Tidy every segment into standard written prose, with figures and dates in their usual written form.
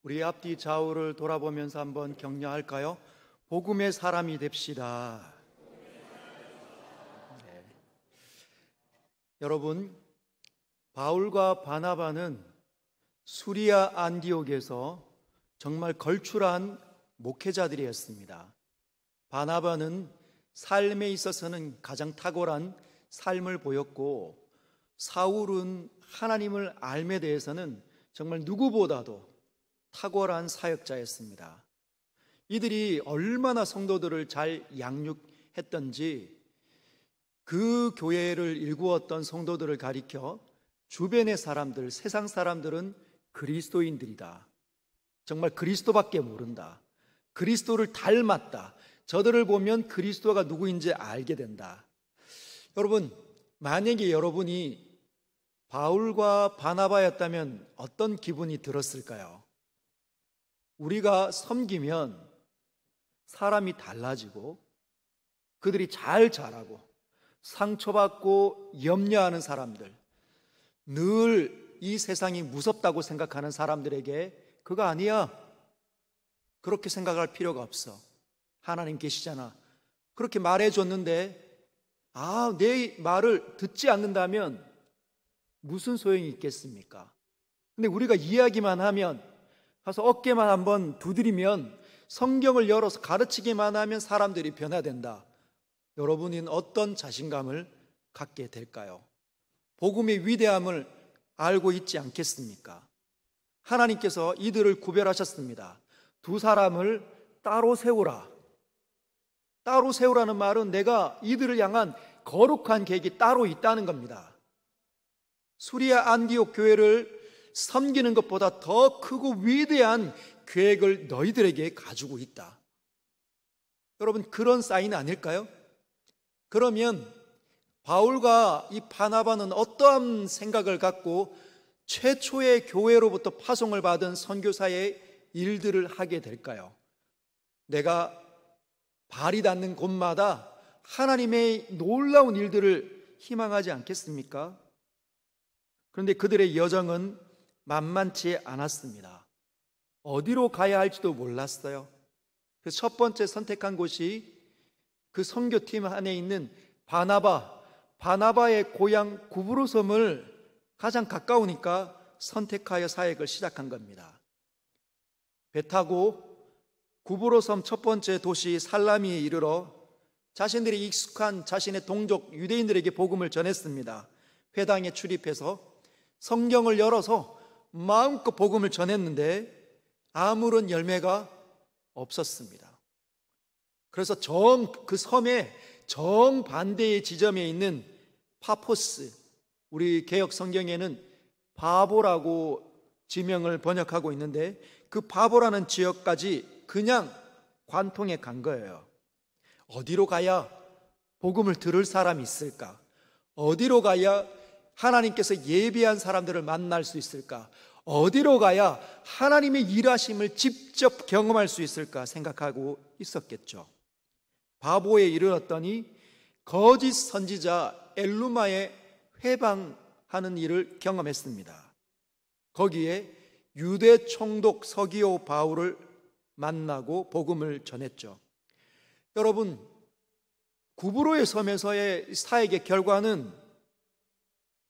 우리 앞뒤 좌우를 돌아보면서 한번 격려할까요? 복음의 사람이 됩시다. 네. 여러분, 바울과 바나바는 수리아 안디옥에서 정말 걸출한 목회자들이었습니다. 바나바는 삶에 있어서는 가장 탁월한 삶을 보였고, 사울은 하나님을 알에 대해서는 정말 누구보다도 탁월한 사역자였습니다. 이들이 얼마나 성도들을 잘 양육했던지 그 교회를 일구었던 성도들을 가리켜 주변의 사람들, 세상 사람들은 그리스도인들이다, 정말 그리스도밖에 모른다, 그리스도를 닮았다, 저들을 보면 그리스도가 누구인지 알게 된다. 여러분, 만약에 여러분이 바울과 바나바였다면 어떤 기분이 들었을까요? 우리가 섬기면 사람이 달라지고 그들이 잘 자라고 상처받고 염려하는 사람들, 늘 이 세상이 무섭다고 생각하는 사람들에게 그거 아니야, 그렇게 생각할 필요가 없어, 하나님 계시잖아, 그렇게 말해줬는데 내 말을 듣지 않는다면 무슨 소용이 있겠습니까? 근데 우리가 이야기만 하면, 가서 어깨만 한번 두드리면, 성경을 열어서 가르치기만 하면 사람들이 변화된다. 여러분은 어떤 자신감을 갖게 될까요? 복음의 위대함을 알고 있지 않겠습니까? 하나님께서 이들을 구별하셨습니다. 두 사람을 따로 세우라. 따로 세우라는 말은 내가 이들을 향한 거룩한 계획이 따로 있다는 겁니다. 수리아 안디옥 교회를 섬기는 것보다 더 크고 위대한 계획을 너희들에게 가지고 있다. 여러분, 그런 사인 아닐까요? 그러면 바울과 이 바나바는 어떠한 생각을 갖고 최초의 교회로부터 파송을 받은 선교사의 일들을 하게 될까요? 내가 발이 닿는 곳마다 하나님의 놀라운 일들을 희망하지 않겠습니까? 그런데 그들의 여정은 만만치 않았습니다. 어디로 가야 할지도 몰랐어요. 그래서 첫 번째 선택한 곳이 그 선교팀 안에 있는 바나바의 고향 구브로섬을 가장 가까우니까 선택하여 사역을 시작한 겁니다. 배 타고 구브로섬 첫 번째 도시 살라미에 이르러 자신들이 익숙한 자신의 동족 유대인들에게 복음을 전했습니다. 회당에 출입해서 성경을 열어서 마음껏 복음을 전했는데 아무런 열매가 없었습니다. 그래서 그 섬의 정반대의 지점에 있는 파포스, 우리 개역 성경에는 바보라고 지명을 번역하고 있는데, 그 바보라는 지역까지 그냥 관통해 간 거예요. 어디로 가야 복음을 들을 사람이 있을까? 어디로 가야 하나님께서 예비한 사람들을 만날 수 있을까? 어디로 가야 하나님의 일하심을 직접 경험할 수 있을까 생각하고 있었겠죠. 바보에 이르렀더니 거짓 선지자 엘루마의 회방하는 일을 경험했습니다. 거기에 유대 총독 서기오 바울을 만나고 복음을 전했죠. 여러분, 구브로의 섬에서의 사역의 결과는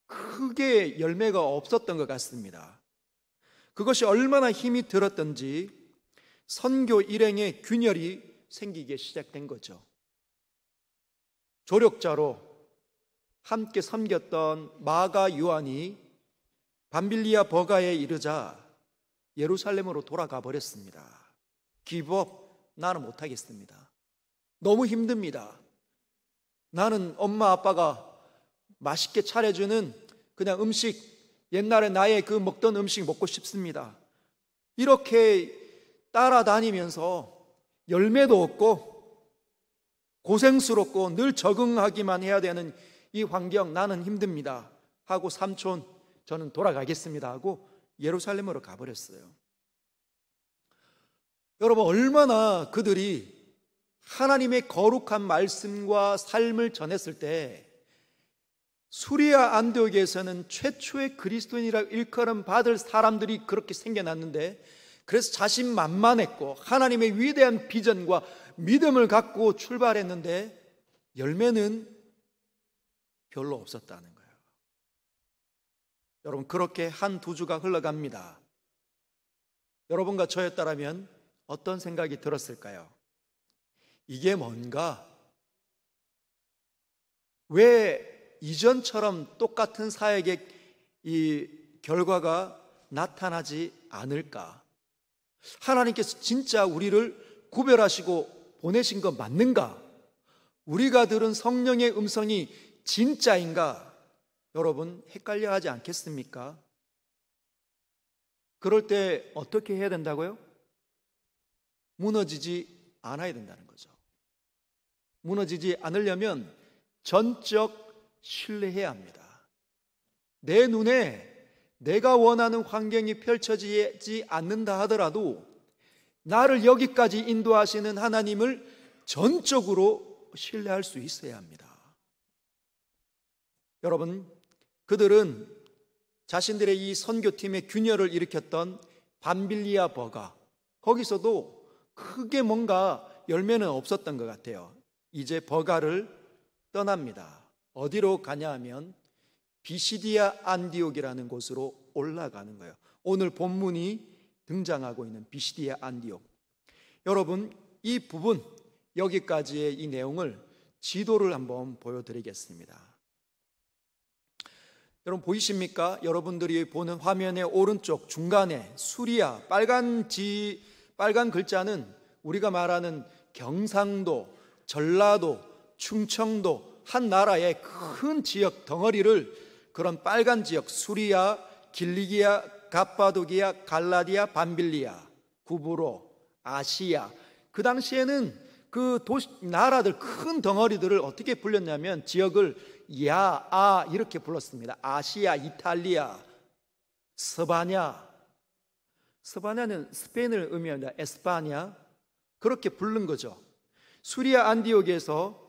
크게 열매가 없었던 것 같습니다. 그것이 얼마나 힘이 들었던지 선교 일행의 균열이 생기게 시작된 거죠. 조력자로 함께 섬겼던 마가 요한이 밤빌리아 버가에 이르자 예루살렘으로 돌아가 버렸습니다. 기브업, 나는 못하겠습니다. 너무 힘듭니다. 나는 엄마 아빠가 맛있게 차려주는 그냥 음식, 옛날에 나의 그 먹던 음식 먹고 싶습니다. 이렇게 따라다니면서 열매도 없고 고생스럽고 늘 적응하기만 해야 되는 이 환경, 나는 힘듭니다 하고 삼촌 저는 돌아가겠습니다 하고 예루살렘으로 가버렸어요. 여러분, 얼마나 그들이 하나님의 거룩한 말씀과 삶을 전했을 때 수리아 안디옥에서는 최초의 그리스도인이라 일컬음 받을 사람들이 그렇게 생겨났는데 그래서 자신만만했고 하나님의 위대한 비전과 믿음을 갖고 출발했는데 열매는 별로 없었다는 거예요. 여러분, 그렇게 한 두 주가 흘러갑니다. 여러분과 저였다면 어떤 생각이 들었을까요? 이게 뭔가? 왜 이전처럼 똑같은 사역의 이 결과가 나타나지 않을까? 하나님께서 진짜 우리를 구별하시고 보내신 거 맞는가? 우리가 들은 성령의 음성이 진짜인가? 여러분, 헷갈려 하지 않겠습니까? 그럴 때 어떻게 해야 된다고요? 무너지지 않아야 된다는 거죠. 무너지지 않으려면 전적 신뢰해야 합니다. 내 눈에 내가 원하는 환경이 펼쳐지지 않는다 하더라도 나를 여기까지 인도하시는 하나님을 전적으로 신뢰할 수 있어야 합니다. 여러분, 그들은 자신들의 이 선교팀의 균열을 일으켰던 밤빌리아 버가, 거기서도 크게 뭔가 열매는 없었던 것 같아요. 이제 버가를 떠납니다. 어디로 가냐 하면 비시디아 안디옥이라는 곳으로 올라가는 거예요. 오늘 본문이 등장하고 있는 비시디아 안디옥. 여러분, 이 부분, 여기까지의 이 내용을 지도를 한번 보여드리겠습니다. 여러분 보이십니까? 여러분들이 보는 화면의 오른쪽 중간에 수리아, 빨간 글자는 우리가 말하는 경상도, 전라도, 충청도 한 나라의 큰 지역 덩어리를, 그런 빨간 지역, 수리아, 길리기아, 갑바도기아, 갈라디아, 밤빌리아, 구브로, 아시아, 그 당시에는 그 나라들, 큰 덩어리들을 어떻게 불렸냐면 지역을 이렇게 불렀습니다. 아시아, 이탈리아, 스바냐, 스바냐는 스페인을 의미합니다. 에스파냐, 그렇게 부른 거죠. 수리아 안디옥에서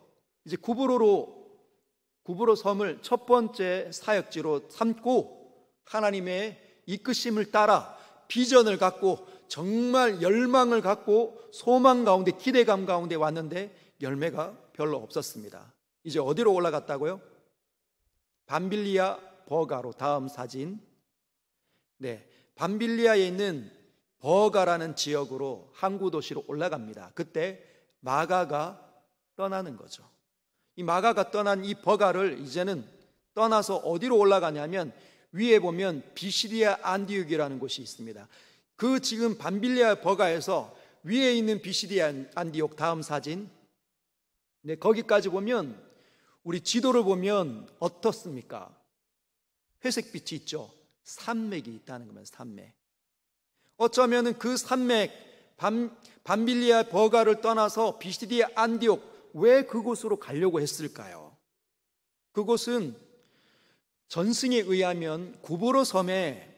이제 구브로 섬을 첫 번째 사역지로 삼고 하나님의 이끄심을 따라 비전을 갖고 정말 열망을 갖고 소망 가운데, 기대감 가운데 왔는데 열매가 별로 없었습니다. 이제 어디로 올라갔다고요? 밤빌리아 버가로. 다음 사진. 네, 밤빌리아에 있는 버가라는 지역으로 항구 도시로 올라갑니다. 그때 마가가 떠나는 거죠. 이 마가가 떠난 이 버가를 이제는 떠나서 어디로 올라가냐면 위에 보면 비시디아 안디옥이라는 곳이 있습니다. 그 지금 밤빌리아 버가에서 위에 있는 비시디아 안디옥, 다음 사진. 네, 거기까지 보면 우리 지도를 보면 어떻습니까? 회색빛이 있죠. 산맥이 있다는 겁니다. 산맥. 어쩌면은 그 산맥, 밤빌리아 버가를 떠나서 비시디아 안디옥, 왜 그곳으로 가려고 했을까요? 그곳은 전승에 의하면 구브로 섬의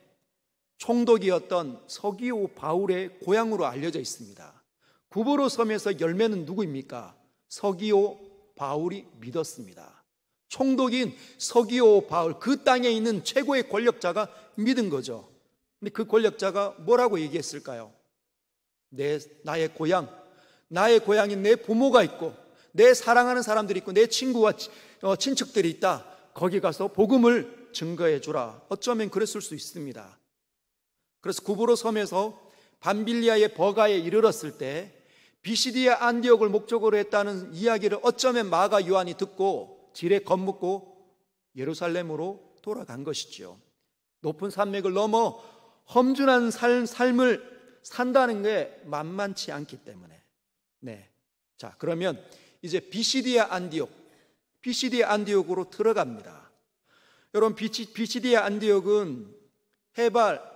총독이었던 서기오 바울의 고향으로 알려져 있습니다. 구브로 섬에서 열매는 누구입니까? 서기오 바울이 믿었습니다. 총독인 서기오 바울, 그 땅에 있는 최고의 권력자가 믿은 거죠. 근데 그 권력자가 뭐라고 얘기했을까요? 나의 고향인 내 부모가 있고 내 사랑하는 사람들이 있고 내 친구와 친척들이 있다. 거기 가서 복음을 증거해 주라. 어쩌면 그랬을 수 있습니다. 그래서 구브로 섬에서 밤빌리아의 버가에 이르렀을 때 비시디아 안디옥을 목적으로 했다는 이야기를 어쩌면 마가 요한이 듣고 지레 겁먹고 예루살렘으로 돌아간 것이죠. 높은 산맥을 넘어 험준한 삶을 산다는 게 만만치 않기 때문에. 네. 자, 그러면 이제 비시디아 안디옥으로 들어갑니다. 여러분, 비시디아 안디옥은 해발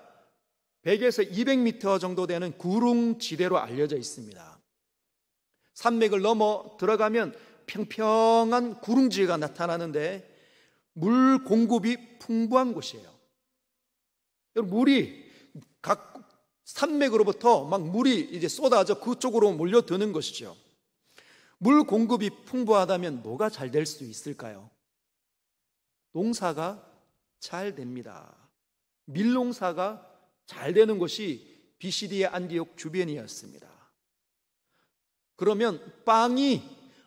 100에서 200m 정도 되는 구릉지대로 알려져 있습니다. 산맥을 넘어 들어가면 평평한 구릉지가 나타나는데 물 공급이 풍부한 곳이에요. 물이 각 산맥으로부터 막 물이 이제 쏟아져 그쪽으로 몰려드는 것이죠. 물 공급이 풍부하다면 뭐가 잘 될 수 있을까요? 농사가 잘 됩니다. 밀농사가 잘 되는 곳이 비시디의 안디옥 주변이었습니다. 그러면 빵이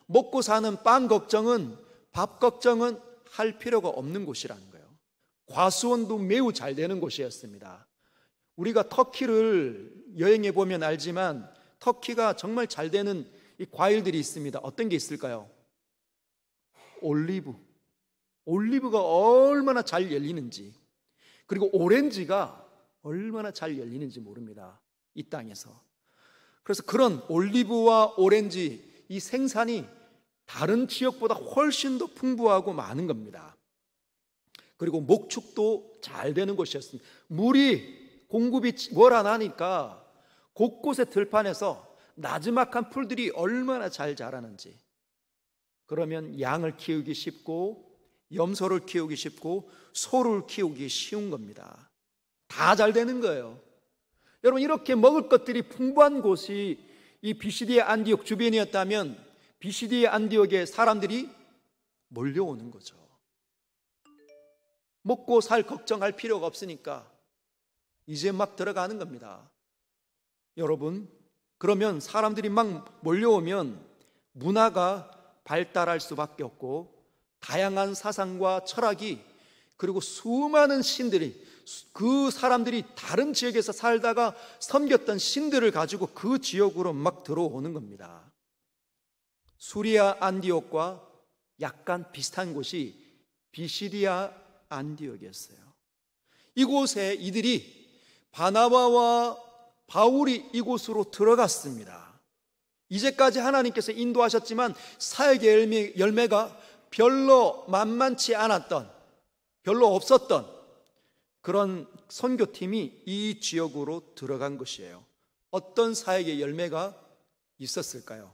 먹고 사는 빵 걱정은, 밥 걱정은 할 필요가 없는 곳이라는 거예요. 과수원도 매우 잘 되는 곳이었습니다. 우리가 터키를 여행해 보면 알지만 터키가 정말 잘 되는 이 과일들이 있습니다. 어떤 게 있을까요? 올리브가 얼마나 잘 열리는지, 그리고 오렌지가 얼마나 잘 열리는지 모릅니다, 이 땅에서. 그래서 그런 올리브와 오렌지, 이 생산이 다른 지역보다 훨씬 더 풍부하고 많은 겁니다. 그리고 목축도 잘 되는 곳이었습니다. 물이 공급이 월안하니까 곳곳의 들판에서 나지막한 풀들이 얼마나 잘 자라는지. 그러면 양을 키우기 쉽고 염소를 키우기 쉽고 소를 키우기 쉬운 겁니다. 다 잘 되는 거예요. 여러분, 이렇게 먹을 것들이 풍부한 곳이 이 비시디의 안디옥 주변이었다면 비시디의 안디옥에 사람들이 몰려오는 거죠. 먹고 살 걱정할 필요가 없으니까 이제 막 들어가는 겁니다. 여러분, 그러면 사람들이 막 몰려오면 문화가 발달할 수밖에 없고 다양한 사상과 철학이, 그리고 수많은 신들이, 그 사람들이 다른 지역에서 살다가 섬겼던 신들을 가지고 그 지역으로 막 들어오는 겁니다. 수리아 안디옥과 약간 비슷한 곳이 비시디아 안디옥이었어요. 이곳에 이들이 바나바와 바울이 이곳으로 들어갔습니다. 이제까지 하나님께서 인도하셨지만 사역의 열매가 별로 만만치 않았던, 별로 없었던 그런 선교팀이 이 지역으로 들어간 것이에요. 어떤 사역의 열매가 있었을까요?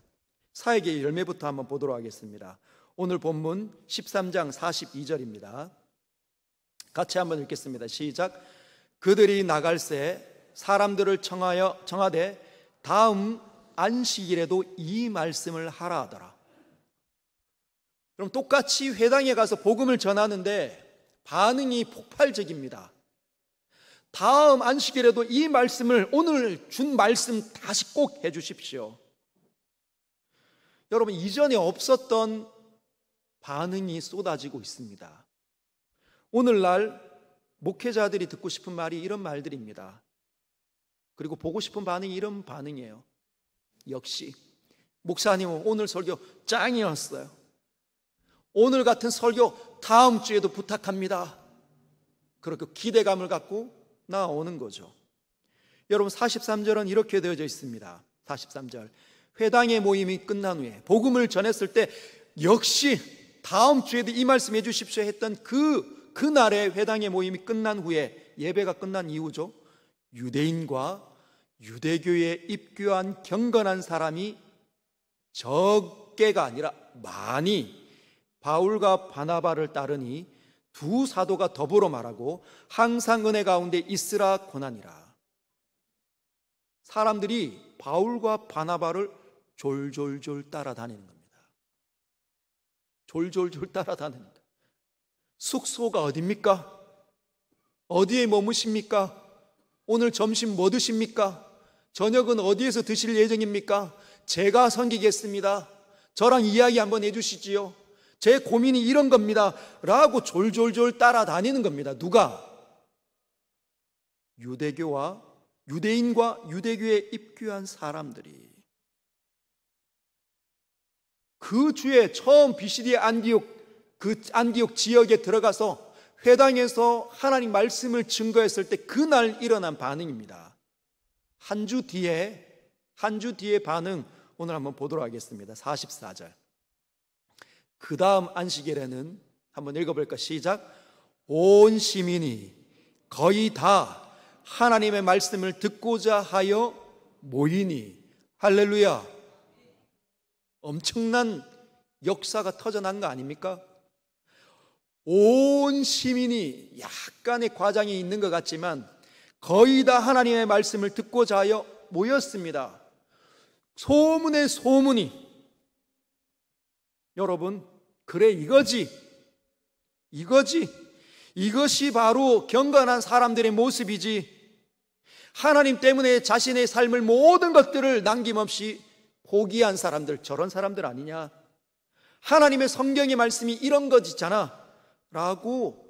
사역의 열매부터 한번 보도록 하겠습니다. 오늘 본문 13장 42절입니다. 같이 한번 읽겠습니다. 시작. 그들이 나갈새 사람들을 청하되 다음 안식일에도 이 말씀을 하라 하더라. 그럼 똑같이 회당에 가서 복음을 전하는데 반응이 폭발적입니다. 다음 안식일에도 이 말씀을, 오늘 준 말씀 다시 꼭 해주십시오. 여러분, 이전에 없었던 반응이 쏟아지고 있습니다. 오늘날 목회자들이 듣고 싶은 말이 이런 말들입니다. 그리고 보고 싶은 반응이 이런 반응이에요. 역시 목사님은 오늘 설교 짱이었어요. 오늘 같은 설교 다음 주에도 부탁합니다. 그렇게 기대감을 갖고 나오는 거죠. 여러분, 43절은 이렇게 되어져 있습니다. 43절. 회당의 모임이 끝난 후에 복음을 전했을 때 역시 다음 주에도 이 말씀 해 주십시오 했던 그날의 회당의 모임이 끝난 후에, 예배가 끝난 이후죠. 유대인과 유대교에 입교한 경건한 사람이 적게가 아니라 많이 바울과 바나바를 따르니 두 사도가 더불어 말하고 항상 은혜 가운데 있으라 권하니라. 사람들이 바울과 바나바를 졸졸졸 따라다니는 겁니다. 졸졸졸 따라다닙니다. 숙소가 어디입니까? 어디에 머무십니까? 오늘 점심 뭐 드십니까? 저녁은 어디에서 드실 예정입니까? 제가 섬기겠습니다. 저랑 이야기 한번 해주시지요. 제 고민이 이런 겁니다 라고 졸졸졸 따라다니는 겁니다. 누가? 유대인과 유대교에 입교한 사람들이. 그 주에 처음 비시디의 안디옥 지역에 들어가서 회당에서 하나님 말씀을 증거했을 때 그날 일어난 반응입니다. 한 주 뒤에 반응 오늘 한번 보도록 하겠습니다. 44절. 그 다음 안식일에는 한번 읽어볼까? 시작. 온 시민이 거의 다 하나님의 말씀을 듣고자 하여 모이니. 할렐루야. 엄청난 역사가 터져난 거 아닙니까? 온 시민이, 약간의 과장이 있는 것 같지만 거의 다 하나님의 말씀을 듣고자 하여 모였습니다. 소문의 소문이. 여러분, 그래, 이것이 바로 경건한 사람들의 모습이지. 하나님 때문에 자신의 삶을 모든 것들을 남김없이 포기한 사람들, 저런 사람들 아니냐? 하나님의 성경의 말씀이 이런 것 있잖아 라고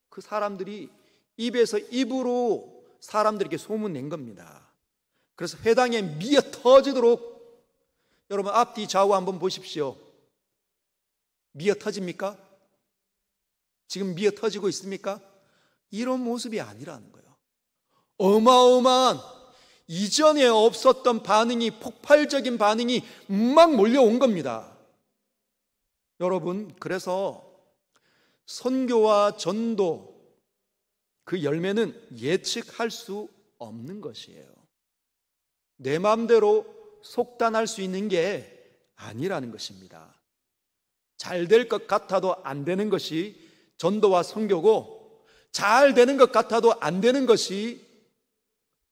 그 사람들이 입에서 입으로 사람들에게 소문낸 겁니다. 그래서 회당에 미어 터지도록, 여러분 앞뒤 좌우 한번 보십시오. 미어 터집니까? 지금 미어 터지고 있습니까? 이런 모습이 아니라는 거예요. 어마어마한 이전에 없었던 반응이, 폭발적인 반응이 막 몰려온 겁니다. 여러분, 그래서 선교와 전도, 그 열매는 예측할 수 없는 것이에요. 내 마음대로 속단할 수 있는 게 아니라는 것입니다. 잘 될 것 같아도 안 되는 것이 전도와 선교고, 잘 되는 것 같아도 안 되는 것이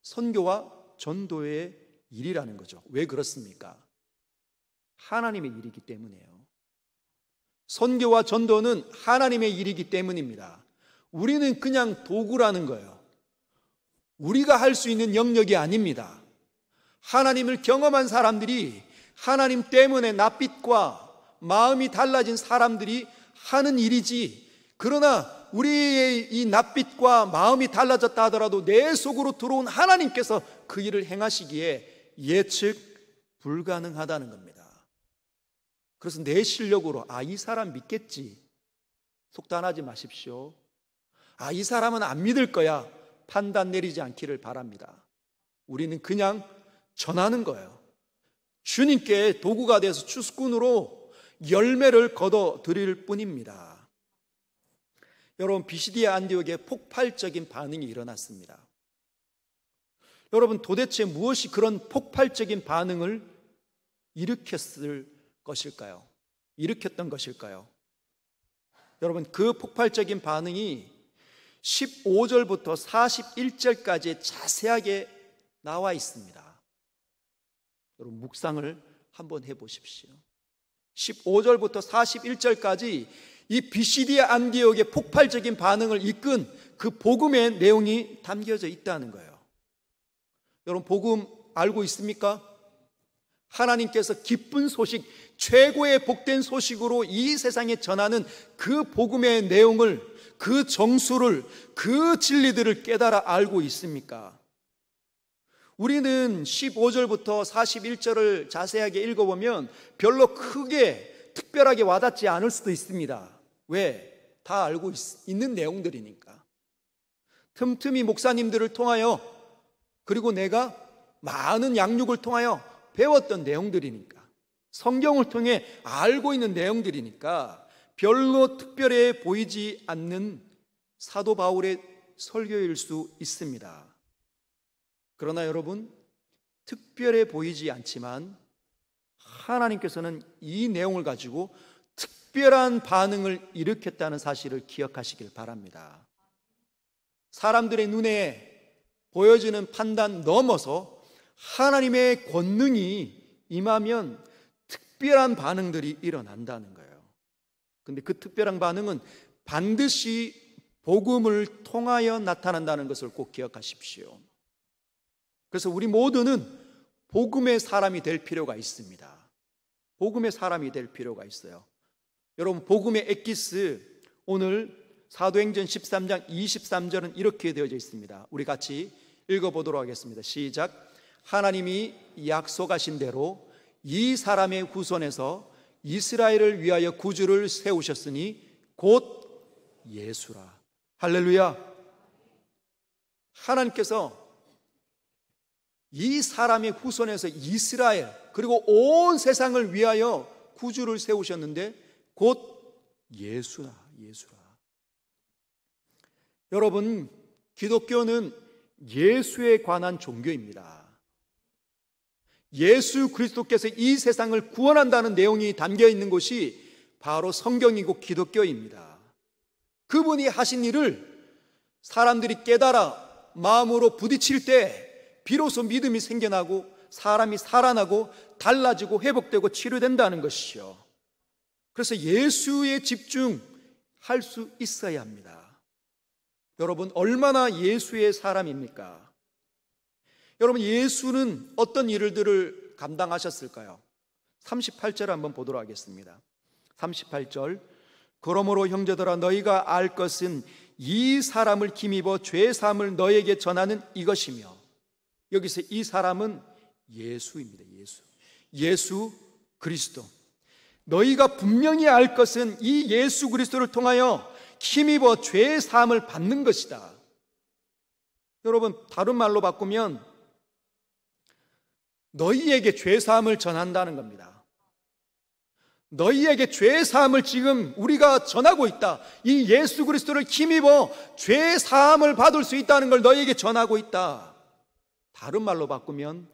선교와 전도의 일이라는 거죠. 왜 그렇습니까? 하나님의 일이기 때문이에요. 선교와 전도는 하나님의 일이기 때문입니다. 우리는 그냥 도구라는 거예요. 우리가 할 수 있는 영역이 아닙니다. 하나님을 경험한 사람들이, 하나님 때문에 낯빛과 마음이 달라진 사람들이 하는 일이지, 그러나 우리의 이 낯빛과 마음이 달라졌다 하더라도 내 속으로 들어온 하나님께서 그 일을 행하시기에 예측 불가능하다는 겁니다. 그래서 내 실력으로 이 사람 믿겠지, 속단하지 마십시오. 이 사람은 안 믿을 거야, 판단 내리지 않기를 바랍니다. 우리는 그냥 전하는 거예요. 주님께 도구가 돼서 추수꾼으로 열매를 거둬 드릴 뿐입니다. 여러분, 비시디아 안디옥에 폭발적인 반응이 일어났습니다. 여러분, 도대체 무엇이 그런 폭발적인 반응을 일으켰을 것일까요? 일으켰던 것일까요? 여러분, 그 폭발적인 반응이 15절부터 41절까지 자세하게 나와 있습니다. 여러분, 묵상을 한번 해보십시오. 15절부터 41절까지 이 비시디아 안디옥의 폭발적인 반응을 이끈 그 복음의 내용이 담겨져 있다는 거예요. 여러분, 복음 알고 있습니까? 하나님께서 기쁜 소식, 최고의 복된 소식으로 이 세상에 전하는 그 복음의 내용을, 그 정수를, 그 진리들을 깨달아 알고 있습니까? 우리는 15절부터 41절을 자세하게 읽어보면 별로 크게 특별하게 와닿지 않을 수도 있습니다. 왜? 다 알고 있는 내용들이니까. 틈틈이 목사님들을 통하여, 그리고 내가 많은 양육을 통하여 배웠던 내용들이니까, 성경을 통해 알고 있는 내용들이니까 별로 특별해 보이지 않는 사도 바울의 설교일 수 있습니다. 그러나 여러분, 특별해 보이지 않지만 하나님께서는 이 내용을 가지고 특별한 반응을 일으켰다는 사실을 기억하시길 바랍니다. 사람들의 눈에 보여지는 판단 넘어서 하나님의 권능이 임하면 특별한 반응들이 일어난다는 거예요. 근데 그 특별한 반응은 반드시 복음을 통하여 나타난다는 것을 꼭 기억하십시오. 그래서 우리 모두는 복음의 사람이 될 필요가 있습니다. 복음의 사람이 될 필요가 있어요. 여러분, 복음의 엑기스, 오늘 사도행전 13장 23절은 이렇게 되어져 있습니다. 우리 같이 읽어보도록 하겠습니다. 시작. 하나님이 약속하신 대로 이 사람의 후손에서 이스라엘을 위하여 구주를 세우셨으니 곧 예수라. 할렐루야. 하나님께서 이 사람의 후손에서 이스라엘, 그리고 온 세상을 위하여 구주를 세우셨는데 곧 예수라. 여러분, 기독교는 예수에 관한 종교입니다. 예수 그리스도께서 이 세상을 구원한다는 내용이 담겨 있는 것이 바로 성경이고 기독교입니다. 그분이 하신 일을 사람들이 깨달아 마음으로 부딪힐 때 비로소 믿음이 생겨나고 사람이 살아나고 달라지고 회복되고 치료된다는 것이죠. 그래서 예수에 집중할 수 있어야 합니다. 여러분, 얼마나 예수의 사람입니까? 여러분, 예수는 어떤 일들을 감당하셨을까요? 38절 한번 보도록 하겠습니다. 38절, 그러므로 형제들아 너희가 알 것은 이 사람을 힘입어 죄 사함을 너희에게 전하는 이것이며, 여기서 이 사람은 예수입니다. 예수 그리스도. 너희가 분명히 알 것은 이 예수 그리스도를 통하여 힘입어 죄 사함을 받는 것이다. 여러분, 다른 말로 바꾸면 너희에게 죄 사함을 전한다는 겁니다. 너희에게 죄 사함을 지금 우리가 전하고 있다. 이 예수 그리스도를 힘입어 죄 사함을 받을 수 있다는 걸 너희에게 전하고 있다. 다른 말로 바꾸면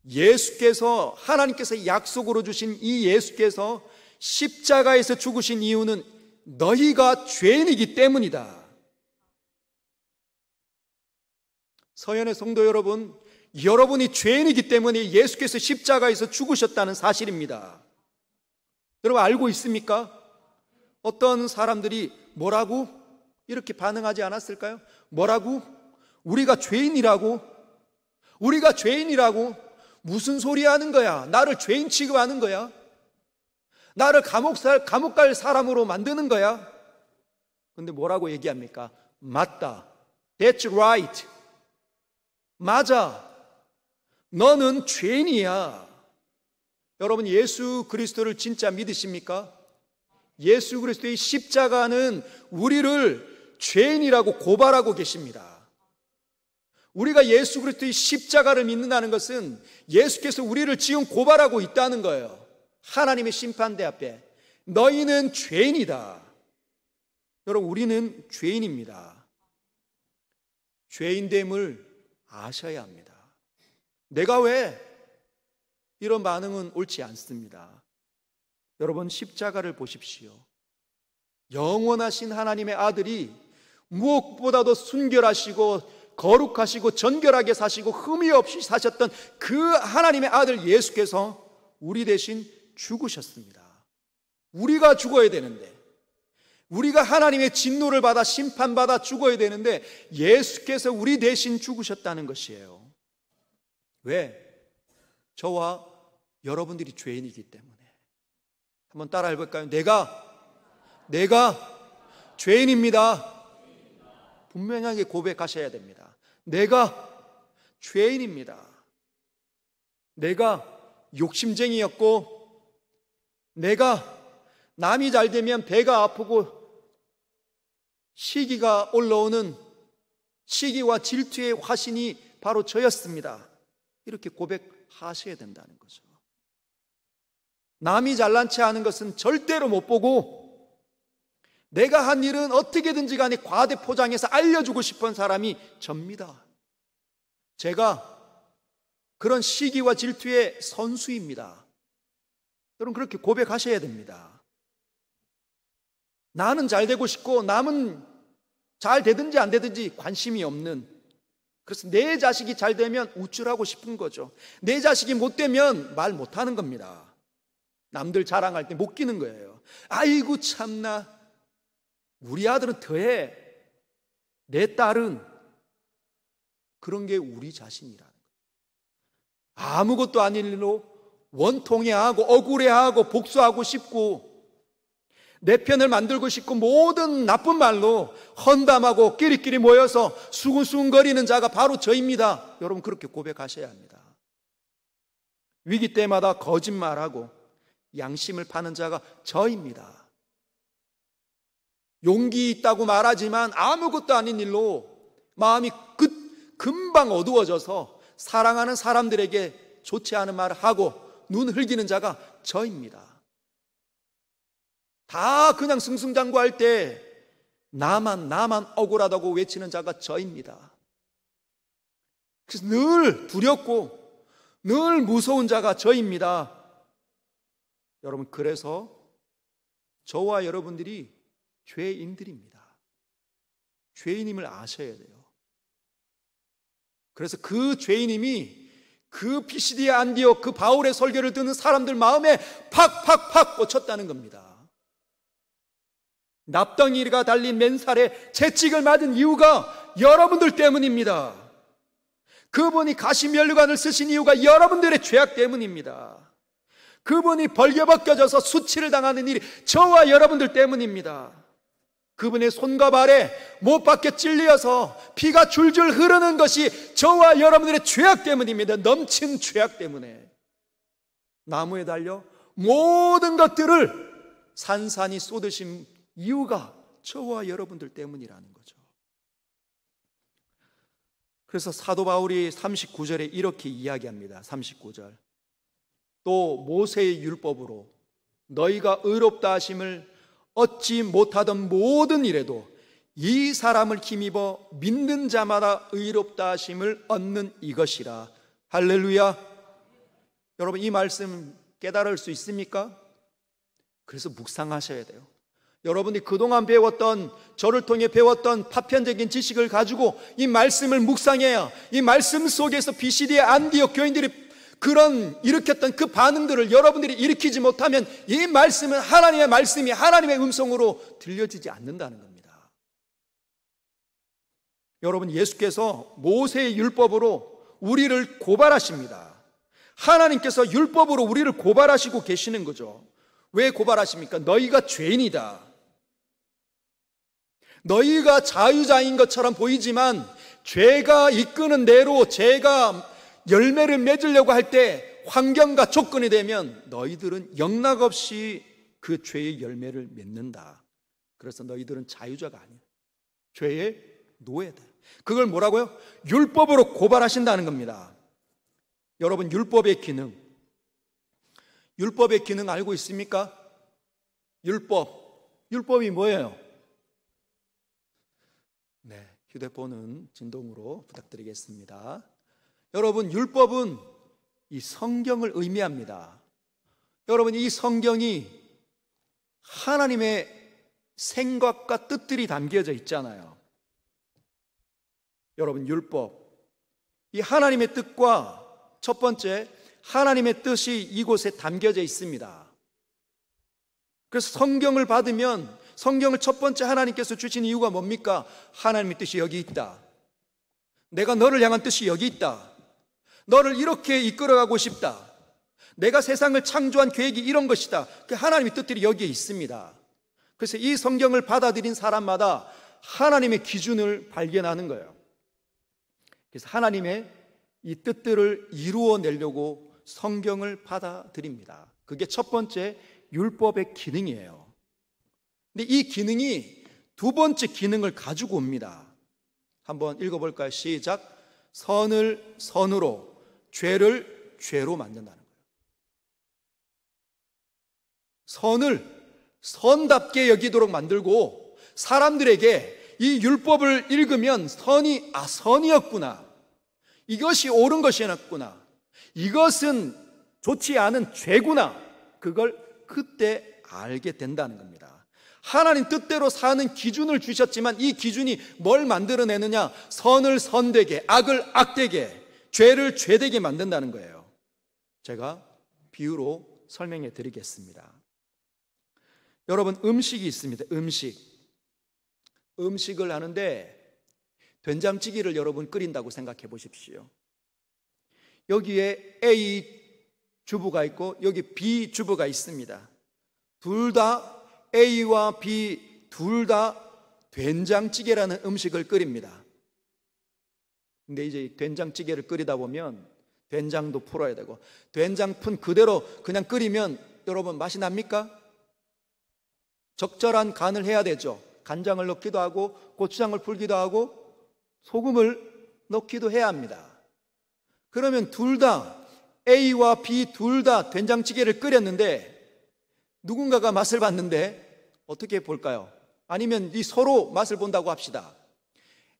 예수께서, 하나님께서 약속으로 주신 이 예수께서 십자가에서 죽으신 이유는 너희가 죄인이기 때문이다. 서연의 성도 여러분, 여러분이 죄인이기 때문에 예수께서 십자가에서 죽으셨다는 사실입니다. 여러분 알고 있습니까? 어떤 사람들이 뭐라고 이렇게 반응하지 않았을까요? 뭐라고? 우리가 죄인이라고? 우리가 죄인이라고? 무슨 소리 하는 거야? 나를 죄인 취급하는 거야? 나를 감옥 갈 사람으로 만드는 거야? 근데 뭐라고 얘기합니까? 맞다. That's right. 맞아. 너는 죄인이야. 여러분, 예수 그리스도를 진짜 믿으십니까? 예수 그리스도의 십자가는 우리를 죄인이라고 고발하고 계십니다. 우리가 예수 그리스도의 십자가를 믿는다는 것은 예수께서 우리를 지금 고발하고 있다는 거예요. 하나님의 심판대 앞에 너희는 죄인이다. 여러분, 우리는 죄인입니다. 죄인됨을 아셔야 합니다. 내가 왜? 이런 반응은 옳지 않습니다. 여러분, 십자가를 보십시오. 영원하신 하나님의 아들이 무엇보다도 순결하시고 거룩하시고 정결하게 사시고 흠이 없이 사셨던 그 하나님의 아들 예수께서 우리 대신 죽으셨습니다. 우리가 죽어야 되는데, 우리가 하나님의 진노를 받아 심판받아 죽어야 되는데 예수께서 우리 대신 죽으셨다는 것이에요. 왜? 저와 여러분들이 죄인이기 때문에. 한번 따라 해볼까요? 내가 죄인입니다. 분명하게 고백하셔야 됩니다. 내가 죄인입니다. 내가 욕심쟁이였고, 내가 남이 잘 되면 배가 아프고 시기가 올라오는 시기와 질투의 화신이 바로 저였습니다. 이렇게 고백하셔야 된다는 거죠. 남이 잘난 체 하는 것은 절대로 못 보고, 내가 한 일은 어떻게든지 간에 과대 포장해서 알려주고 싶은 사람이 접니다. 제가 그런 시기와 질투의 선수입니다. 여러분, 그렇게 고백하셔야 됩니다. 나는 잘 되고 싶고 남은 잘 되든지 안 되든지 관심이 없는, 그래서 내 자식이 잘 되면 우쭐하고 싶은 거죠. 내 자식이 못 되면 말 못하는 겁니다. 남들 자랑할 때 못 끼는 거예요. 아이고 참나, 우리 아들은 더해, 내 딸은, 그런 게 우리 자신이라는 거예요. 아무것도 아닌 일로 원통해하고 억울해하고 복수하고 싶고 내 편을 만들고 싶고 모든 나쁜 말로 헌담하고 끼리끼리 모여서 수군수군거리는 자가 바로 저입니다. 여러분, 그렇게 고백하셔야 합니다. 위기 때마다 거짓말하고 양심을 파는 자가 저입니다. 용기 있다고 말하지만 아무것도 아닌 일로 마음이 금방 어두워져서 사랑하는 사람들에게 좋지 않은 말을 하고 눈 흘기는 자가 저입니다. 다 그냥 승승장구할 때 나만 억울하다고 외치는 자가 저입니다. 그래서 늘 두렵고 늘 무서운 자가 저입니다. 여러분, 그래서 저와 여러분들이 죄인들입니다. 죄인임을 아셔야 돼요. 그래서 그 죄인임이 그 피시디아 안디옥 그 바울의 설교를 듣는 사람들 마음에 팍팍팍 꽂혔다는 겁니다. 납덩이가 달린 맨살에 채찍을 맞은 이유가 여러분들 때문입니다. 그분이 가시면류관을 쓰신 이유가 여러분들의 죄악 때문입니다. 그분이 벌게벗겨져서 수치를 당하는 일이 저와 여러분들 때문입니다. 그분의 손과 발에 못 박혀 찔려서 피가 줄줄 흐르는 것이 저와 여러분들의 죄악 때문입니다. 넘친 죄악 때문에 나무에 달려 모든 것들을 산산이 쏟으신 이유가 저와 여러분들 때문이라는 거죠. 그래서 사도 바울이 39절에 이렇게 이야기합니다. 39절. 또 모세의 율법으로 너희가 의롭다 하심을 얻지 못하던 모든 일에도 이 사람을 힘입어 믿는 자마다 의롭다 하심을 얻는 이것이라. 할렐루야. 여러분, 이 말씀 깨달을 수 있습니까? 그래서 묵상하셔야 돼요. 여러분이 그동안 배웠던, 저를 통해 배웠던 파편적인 지식을 가지고 이 말씀을 묵상해야 이 말씀 속에서 BCD의 안디옥 교인들이 일으켰던 그 반응들을 여러분들이 일으키지 못하면 이 말씀은 하나님의 말씀이 하나님의 음성으로 들려지지 않는다는 겁니다. 여러분, 예수께서 모세의 율법으로 우리를 고발하십니다. 하나님께서 율법으로 우리를 고발하시고 계시는 거죠. 왜 고발하십니까? 너희가 죄인이다. 너희가 자유자인 것처럼 보이지만 죄가 이끄는 대로 죄가 열매를 맺으려고 할 때 환경과 조건이 되면 너희들은 영락없이 그 죄의 열매를 맺는다. 그래서 너희들은 자유자가 아니야. 죄의 노예다. 그걸 뭐라고요? 율법으로 고발하신다는 겁니다. 여러분, 율법의 기능 알고 있습니까? 율법이 뭐예요? 네, 휴대폰은 진동으로 부탁드리겠습니다. 여러분, 율법은 이 성경을 의미합니다. 여러분, 이 성경이 하나님의 생각과 뜻들이 담겨져 있잖아요. 여러분, 율법, 이 하나님의 뜻과 첫 번째 하나님의 뜻이 이곳에 담겨져 있습니다. 그래서 성경을 받으면 성경을 첫 번째 하나님께서 주신 이유가 뭡니까? 하나님의 뜻이 여기 있다. 내가 너를 향한 뜻이 여기 있다. 너를 이렇게 이끌어가고 싶다. 내가 세상을 창조한 계획이 이런 것이다. 그 하나님의 뜻들이 여기에 있습니다. 그래서 이 성경을 받아들인 사람마다 하나님의 기준을 발견하는 거예요. 그래서 하나님의 이 뜻들을 이루어내려고 성경을 받아들입니다. 그게 첫 번째 율법의 기능이에요. 근데 이 기능이 두 번째 기능을 가지고 옵니다. 한번 읽어볼까요? 시작. 선을 선으로, 죄를 죄로 만든다는 거예요. 선을 선답게 여기도록 만들고 사람들에게 이 율법을 읽으면 선이 선이었구나, 이것이 옳은 것이었구나, 이것은 좋지 않은 죄구나, 그걸 그때 알게 된다는 겁니다. 하나님 뜻대로 사는 기준을 주셨지만 이 기준이 뭘 만들어내느냐? 선을 선되게, 악을 악되게, 죄를 죄되게 만든다는 거예요. 제가 비유로 설명해 드리겠습니다. 여러분, 음식이 있습니다. 음식을 하는데 된장찌개를 여러분 끓인다고 생각해 보십시오. 여기에 A 주부가 있고 여기 B 주부가 있습니다. 둘 다 A와 B 둘 다 된장찌개라는 음식을 끓입니다. 근데 이제 된장찌개를 끓이다 보면 된장도 풀어야 되고, 된장 푼 그대로 그냥 끓이면 여러분 맛이 납니까? 적절한 간을 해야 되죠. 간장을 넣기도 하고 고추장을 풀기도 하고 소금을 넣기도 해야 합니다. 그러면 둘 다 A와 B 둘 다 된장찌개를 끓였는데 누군가가 맛을 봤는데 어떻게 볼까요? 아니면 이 서로 맛을 본다고 합시다.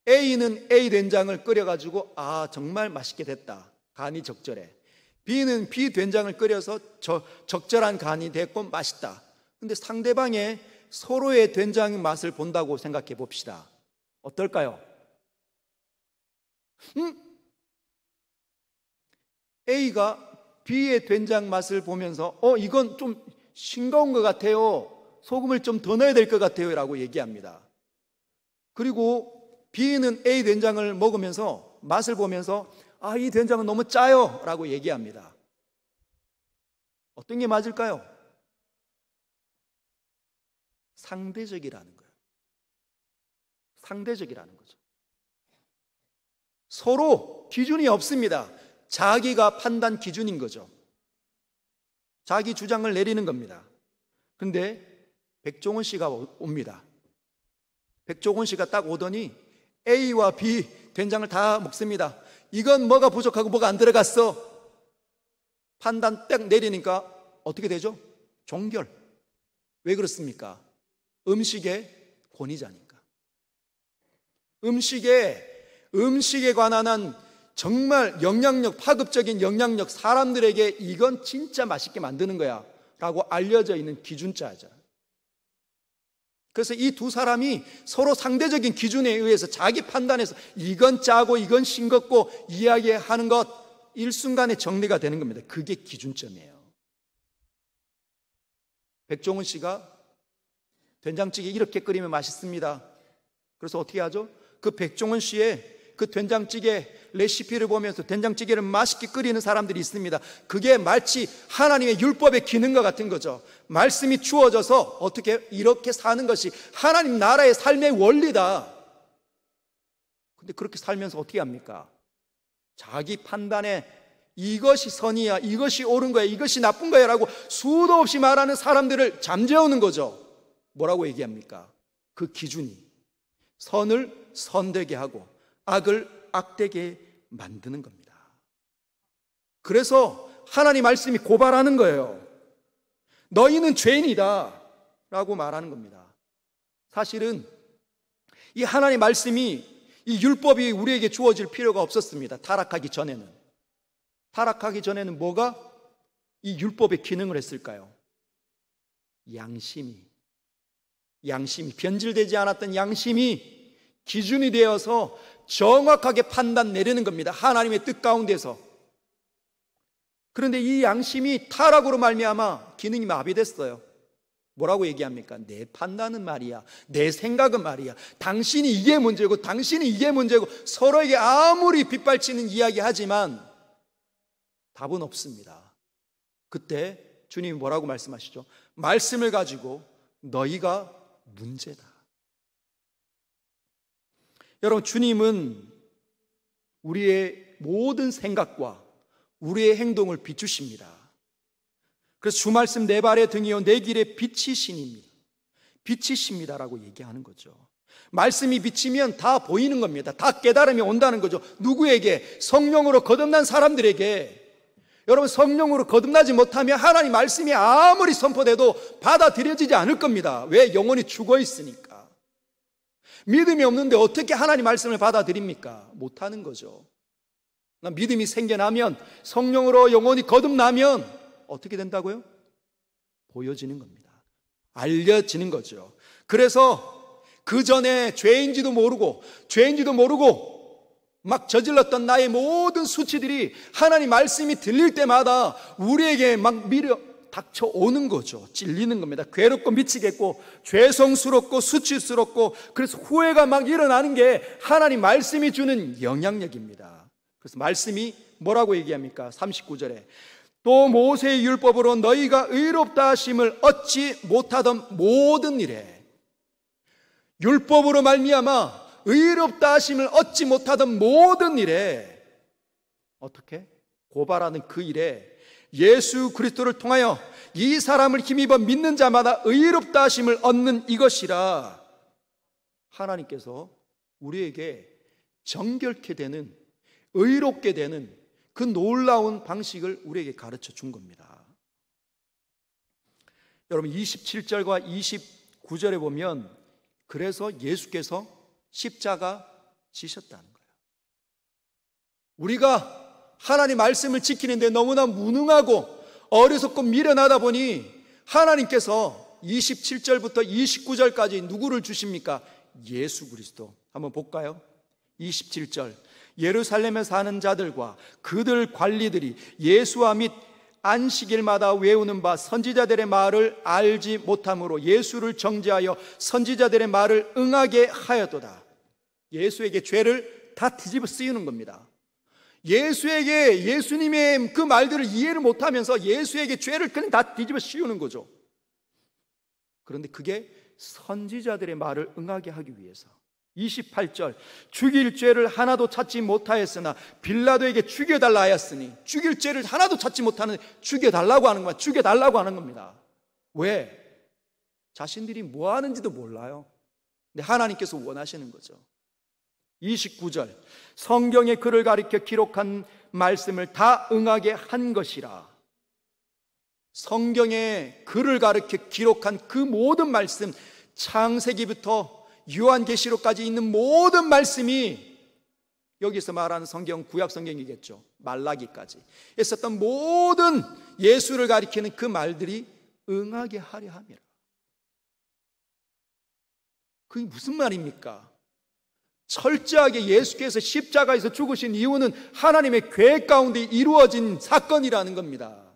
A는 A 된장을 끓여가지고 정말 맛있게 됐다, 간이 적절해. B는 B 된장을 끓여서 적절한 간이 됐고 맛있다. 근데 상대방의 서로의 된장 맛을 본다고 생각해 봅시다. 어떨까요? A가 B의 된장 맛을 보면서 이건 좀 싱거운 것 같아요, 소금을 좀 더 넣어야 될 것 같아요 라고 얘기합니다. 그리고 B는 A 된장을 먹으면서 맛을 보면서 이 된장은 너무 짜요 라고 얘기합니다. 어떤 게 맞을까요? 상대적이라는 거예요. 상대적이라는 거죠. 서로 기준이 없습니다. 자기가 판단 기준인 거죠. 자기 주장을 내리는 겁니다. 근데 백종원 씨가 옵니다. 백종원 씨가 딱 오더니 A와 B 된장을 다 먹습니다. 이건 뭐가 부족하고 뭐가 안 들어갔어. 판단 딱 내리니까 어떻게 되죠? 종결. 왜 그렇습니까? 음식의 권위자니까. 음식에 관한 한 정말 영향력, 파급적인 영향력, 사람들에게 이건 진짜 맛있게 만드는 거야 라고 알려져 있는 기준자죠. 그래서 이 두 사람이 서로 상대적인 기준에 의해서 자기 판단해서 이건 짜고 이건 싱겁고 이야기하는 것 일순간에 정리가 되는 겁니다. 그게 기준점이에요. 백종원 씨가 된장찌개 이렇게 끓이면 맛있습니다. 그래서 어떻게 하죠? 그 백종원 씨의 그 된장찌개 레시피를 보면서 된장찌개를 맛있게 끓이는 사람들이 있습니다. 그게 마치 하나님의 율법의 기능과 같은 거죠. 말씀이 주어져서 어떻게 이렇게 사는 것이 하나님 나라의 삶의 원리다. 근데 그렇게 살면서 어떻게 합니까? 자기 판단에 이것이 선이야, 이것이 옳은 거야, 이것이 나쁜 거야 라고 수도 없이 말하는 사람들을 잠재우는 거죠. 뭐라고 얘기합니까? 그 기준이 선을 선되게 하고 악을 악되게 만드는 겁니다. 그래서 하나님 말씀이 고발하는 거예요. 너희는 죄인이다 라고 말하는 겁니다. 사실은 이 하나님 말씀이 이 율법이 우리에게 주어질 필요가 없었습니다. 타락하기 전에는 뭐가 이 율법의 기능을 했을까요? 양심이 변질되지 않았던 양심이 기준이 되어서 정확하게 판단 내리는 겁니다. 하나님의 뜻 가운데서. 그런데 이 양심이 타락으로 말미암아 기능이 마비됐어요. 뭐라고 얘기합니까? 내 판단은 말이야, 내 생각은 말이야, 당신이 이게 문제고 당신이 이게 문제고 서로에게 아무리 빗발치는 이야기 하지만 답은 없습니다. 그때 주님이 뭐라고 말씀하시죠? 말씀을 가지고 너희가 문제다. 여러분, 주님은 우리의 모든 생각과 우리의 행동을 비추십니다. 그래서 주 말씀 내 발의 등이요 내 길의 빛이시니입니다. 빛이십니다라고 얘기하는 거죠. 말씀이 비치면 다 보이는 겁니다. 다 깨달음이 온다는 거죠. 누구에게? 성령으로 거듭난 사람들에게. 여러분, 성령으로 거듭나지 못하면 하나님 말씀이 아무리 선포돼도 받아들여지지 않을 겁니다. 왜? 영혼이 죽어 있으니까. 믿음이 없는데 어떻게 하나님 말씀을 받아들입니까? 못하는 거죠. 믿음이 생겨나면, 성령으로 영혼이 거듭나면 어떻게 된다고요? 보여지는 겁니다. 알려지는 거죠. 그래서 그 전에 죄인지도 모르고 막 저질렀던 나의 모든 수치들이 하나님 말씀이 들릴 때마다 우리에게 막 닥쳐오는 거죠. 찔리는 겁니다. 괴롭고 미치겠고 죄성스럽고 수치스럽고, 그래서 후회가 막 일어나는 게 하나님 말씀이 주는 영향력입니다. 그래서 말씀이 뭐라고 얘기합니까? 39절에 또 모세의 율법으로 너희가 의롭다 하심을 얻지 못하던 모든 일에, 율법으로 말미암아 의롭다 하심을 얻지 못하던 모든 일에 어떻게? 고발하는 그 일에 예수 그리스도를 통하여 이 사람을 힘입어 믿는 자마다 의롭다 하심을 얻는 이것이라. 하나님께서 우리에게 정결케 되는, 의롭게 되는 그 놀라운 방식을 우리에게 가르쳐 준 겁니다. 여러분, 27절과 29절에 보면 그래서 예수께서 십자가 지셨다는 거예요. 우리가 하나님 말씀을 지키는데 너무나 무능하고 어리석고 미련하다 보니 하나님께서 27절부터 29절까지 누구를 주십니까? 예수 그리스도. 한번 볼까요? 27절 예루살렘에 사는 자들과 그들 관리들이 예수와 및 안식일마다 외우는 바 선지자들의 말을 알지 못함으로 예수를 정죄하여 선지자들의 말을 응하게 하였도다. 예수에게 죄를 다 뒤집어 쓰이는 겁니다. 예수님의 그 말들을 이해를 못하면서 예수에게 죄를 그냥 다 뒤집어 씌우는 거죠. 그런데 그게 선지자들의 말을 응하게 하기 위해서 28절, 죽일 죄를 하나도 찾지 못하였으나 빌라도에게 죽여달라 하였으니, 죽일 죄를 하나도 찾지 못하는, 죽여달라고 하는 겁니다. 죽여달라고 하는 겁니다. 왜? 자신들이 뭐 하는지도 몰라요. 근데 하나님께서 원하시는 거죠. 29절, 성경에 그를 가리켜 기록한 말씀을 다 응하게 한 것이라. 성경에 그를 가리켜 기록한 그 모든 말씀, 창세기부터 요한계시록까지 있는 모든 말씀이, 여기서 말하는 성경, 구약 성경이겠죠. 말라기까지 있었던 모든 예수를 가리키는 그 말들이 응하게 하려 함이라. 그게 무슨 말입니까? 철저하게 예수께서 십자가에서 죽으신 이유는 하나님의 계획 가운데 이루어진 사건이라는 겁니다.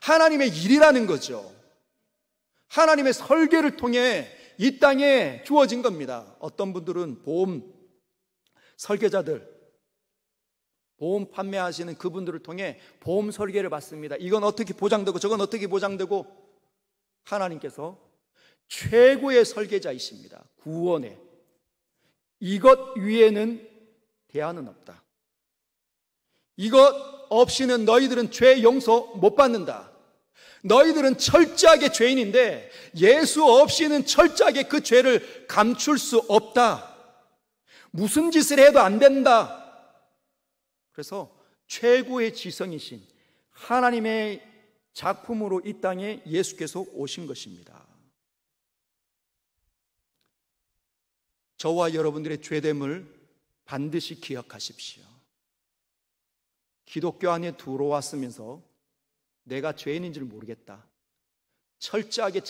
하나님의 일이라는 거죠. 하나님의 설계를 통해 이 땅에 주어진 겁니다. 어떤 분들은 보험 설계자들, 보험 판매하시는 그분들을 통해 보험 설계를 받습니다. 이건 어떻게 보장되고 저건 어떻게 보장되고, 하나님께서 최고의 설계자이십니다. 구원의 이것 위에는 대안은 없다. 이것 없이는 너희들은 죄 용서 못 받는다. 너희들은 철저하게 죄인인데 예수 없이는 철저하게 그 죄를 감출 수 없다. 무슨 짓을 해도 안 된다. 그래서 최고의 지성이신 하나님의 작품으로 이 땅에 예수께서 오신 것입니다. 저와 여러분들의 죄됨을 반드시 기억하십시오. 기독교 안에 들어왔으면서 내가 죄인인 줄 모르겠다, 철저하게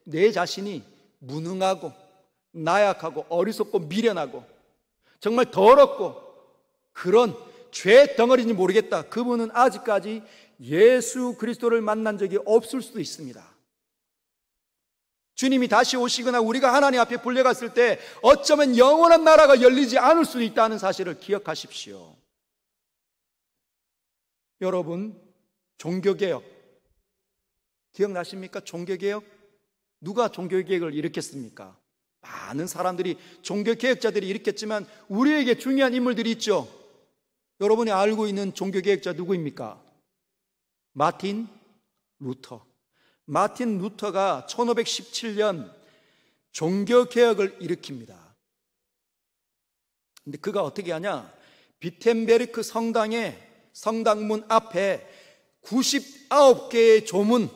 내 자신이 무능하고 나약하고 어리석고 미련하고 정말 더럽고 그런 죄 덩어리인지 모르겠다, 그분은 아직까지 예수 그리스도를 만난 적이 없을 수도 있습니다. 주님이 다시 오시거나 우리가 하나님 앞에 불려갔을 때 어쩌면 영원한 나라가 열리지 않을 수도 있다는 사실을 기억하십시오. 여러분, 종교개혁 기억나십니까? 종교개혁? 누가 종교개혁을 일으켰습니까? 많은 사람들이, 종교개혁자들이 일으켰지만 우리에게 중요한 인물들이 있죠. 여러분이 알고 있는 종교개혁자 누구입니까? 마틴 루터. 마틴 루터가 1517년 종교개혁을 일으킵니다. 근데 그가 어떻게 하냐? 비텐베르크 성당문 앞에 99개의 조문,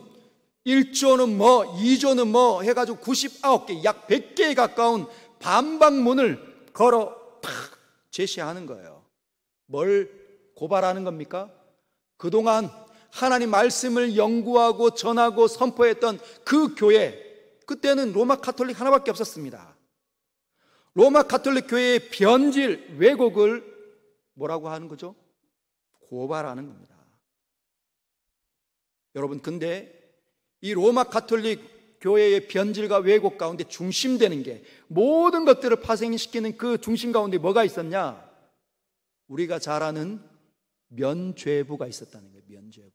1조는 뭐 2조는 뭐 해가지고 99개, 약 100개에 가까운 반박문을 걸어 탁 제시하는 거예요. 뭘 고발하는 겁니까? 그동안 하나님 말씀을 연구하고 전하고 선포했던 그 교회, 그때는 로마 가톨릭 하나밖에 없었습니다. 로마 가톨릭 교회의 변질, 왜곡을 뭐라고 하는 거죠? 고발하는 겁니다. 여러분, 근데 이 로마 가톨릭 교회의 변질과 왜곡 가운데 중심되는 게, 모든 것들을 파생시키는 그 중심 가운데 뭐가 있었냐? 우리가 잘 아는 면죄부가 있었다는 거예요. 면죄부.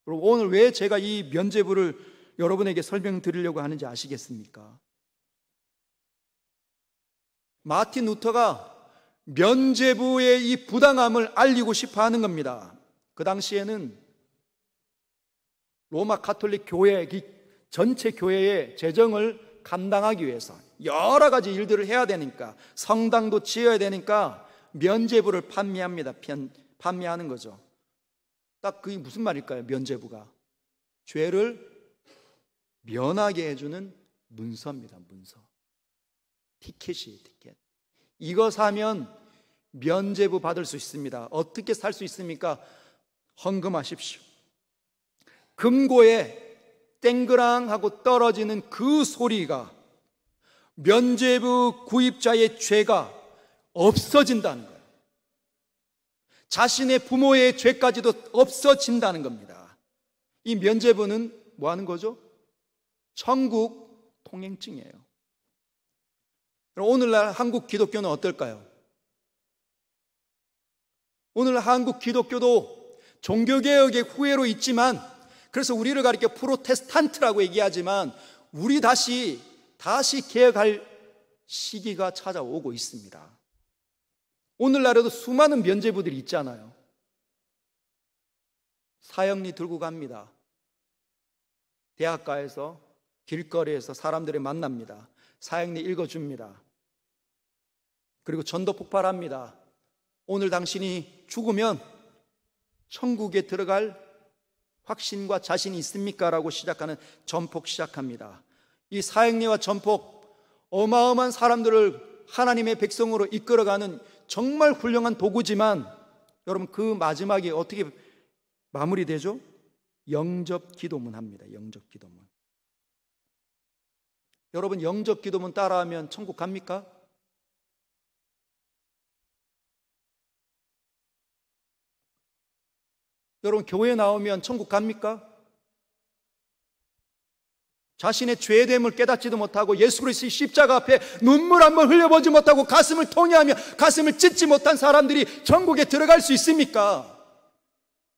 여러분, 오늘 왜 제가 이 면죄부를 여러분에게 설명드리려고 하는지 아시겠습니까? 마틴 루터가 면죄부의 이 부당함을 알리고 싶어 하는 겁니다. 그 당시에는 로마 가톨릭 교회, 전체 교회의 재정을 감당하기 위해서 여러 가지 일들을 해야 되니까, 성당도 지어야 되니까 면죄부를 판매하는 거죠. 딱 그게 무슨 말일까요? 면죄부가 죄를 면하게 해주는 문서입니다. 문서. 티켓이에요. 티켓. 이거 사면 면죄부 받을 수 있습니다. 어떻게 살 수 있습니까? 헌금하십시오. 금고에 땡그랑하고 떨어지는 그 소리가 면죄부 구입자의 죄가 없어진다는 거예요. 자신의 부모의 죄까지도 없어진다는 겁니다. 이 면죄부는 뭐 하는 거죠? 천국 통행증이에요. 오늘날 한국 기독교는 어떨까요? 오늘 한국 기독교도 종교개혁의 후예로 있지만, 그래서 우리를 가리켜 프로테스탄트라고 얘기하지만 우리 다시 개혁할 시기가 찾아오고 있습니다. 오늘날에도 수많은 면죄부들이 있잖아요. 사형리 들고 갑니다. 대학가에서, 길거리에서 사람들을 만납니다. 사형리 읽어줍니다. 그리고 전도 폭발합니다. 오늘 당신이 죽으면 천국에 들어갈 확신과 자신이 있습니까? 라고 시작하는 전폭 시작합니다. 이 사형리와 전폭, 어마어마한 사람들을 하나님의 백성으로 이끌어가는 정말 훌륭한 도구지만, 여러분 그 마지막에 어떻게 마무리되죠? 영접 기도문 합니다. 영접 기도문. 여러분 영접 기도문 따라하면 천국 갑니까? 여러분 교회 나오면 천국 갑니까? 자신의 죄됨을 깨닫지도 못하고 예수 그리스도의 십자가 앞에 눈물 한번 흘려보지 못하고 가슴을 통회하며 가슴을 찢지 못한 사람들이 천국에 들어갈 수 있습니까?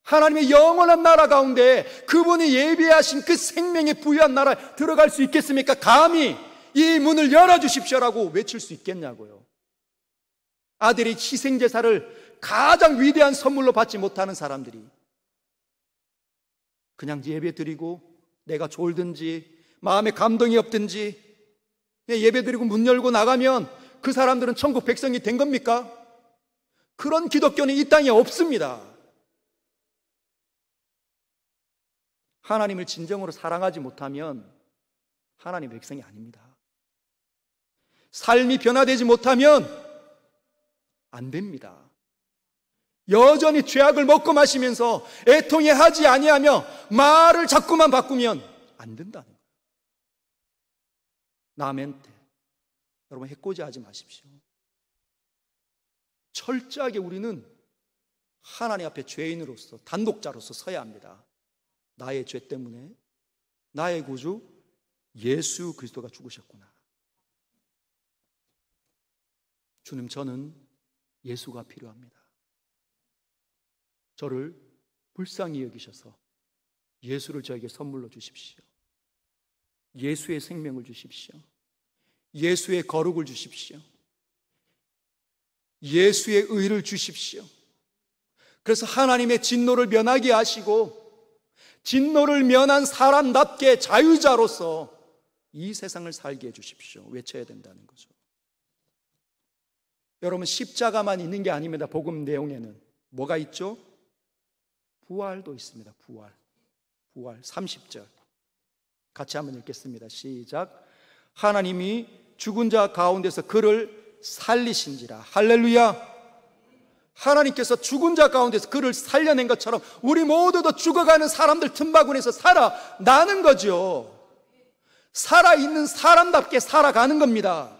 하나님의 영원한 나라 가운데 그분이 예비하신 그 생명에 부유한 나라에 들어갈 수 있겠습니까? 감히 이 문을 열어주십시오라고 외칠 수 있겠냐고요. 아들의 희생제사를 가장 위대한 선물로 받지 못하는 사람들이 그냥 예배드리고 내가 졸든지 마음에 감동이 없든지 예배드리고 문 열고 나가면 그 사람들은 천국 백성이 된 겁니까? 그런 기독교는 이 땅에 없습니다. 하나님을 진정으로 사랑하지 못하면 하나님 백성이 아닙니다. 삶이 변화되지 못하면 안 됩니다. 여전히 죄악을 먹고 마시면서 애통해 하지 아니하며 말을 자꾸만 바꾸면 안 된다는 거예요. 나멘테. 여러분 해코지하지 마십시오. 철저하게 우리는 하나님 앞에 죄인으로서 단독자로서 서야 합니다. 나의 죄 때문에 나의 구주 예수 그리스도가 죽으셨구나. 주님, 저는 예수가 필요합니다. 저를 불쌍히 여기셔서 예수를 저에게 선물로 주십시오. 예수의 생명을 주십시오. 예수의 거룩을 주십시오. 예수의 의를 주십시오. 그래서 하나님의 진노를 면하게 하시고 진노를 면한 사람답게 자유자로서 이 세상을 살게 해주십시오. 외쳐야 된다는 거죠. 여러분 십자가만 있는 게 아닙니다. 복음 내용에는 뭐가 있죠? 부활도 있습니다. 부활 30절 같이 한번 읽겠습니다. 시작. 하나님이 죽은 자 가운데서 그를 살리신지라. 할렐루야. 하나님께서 죽은 자 가운데서 그를 살려낸 것처럼 우리 모두도 죽어가는 사람들 틈바구니에서 살아나는 거죠. 살아있는 사람답게 살아가는 겁니다.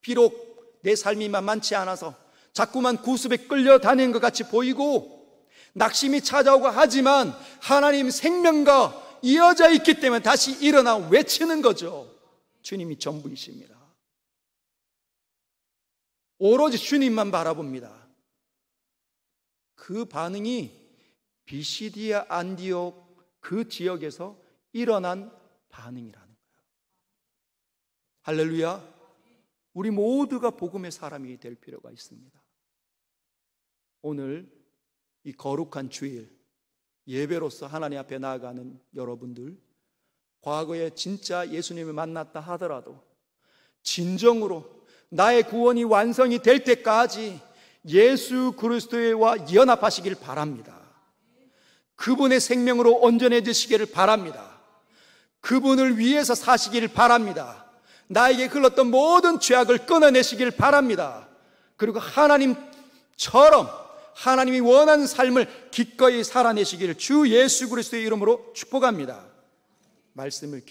비록 내 삶이 만만치 않아서 자꾸만 구습에 끌려다니는 것 같이 보이고 낙심이 찾아오고 하지만 하나님 생명과 이어져 있기 때문에 다시 일어나 외치는 거죠. 주님이 전부이십니다. 오로지 주님만 바라봅니다. 그 반응이 비시디아 안디옥 그 지역에서 일어난 반응이라는 거예요. 할렐루야. 우리 모두가 복음의 사람이 될 필요가 있습니다. 오늘 이 거룩한 주일 예배로서 하나님 앞에 나아가는 여러분들, 과거에 진짜 예수님을 만났다 하더라도 진정으로 나의 구원이 완성이 될 때까지 예수 그리스도와 연합하시길 바랍니다. 그분의 생명으로 온전해지시기를 바랍니다. 그분을 위해서 사시기를 바랍니다. 나에게 흘렀던 모든 죄악을 끊어내시길 바랍니다. 그리고 하나님처럼 하나님이 원하는 삶을 기꺼이 살아내시기를 주 예수 그리스도의 이름으로 축복합니다. 말씀을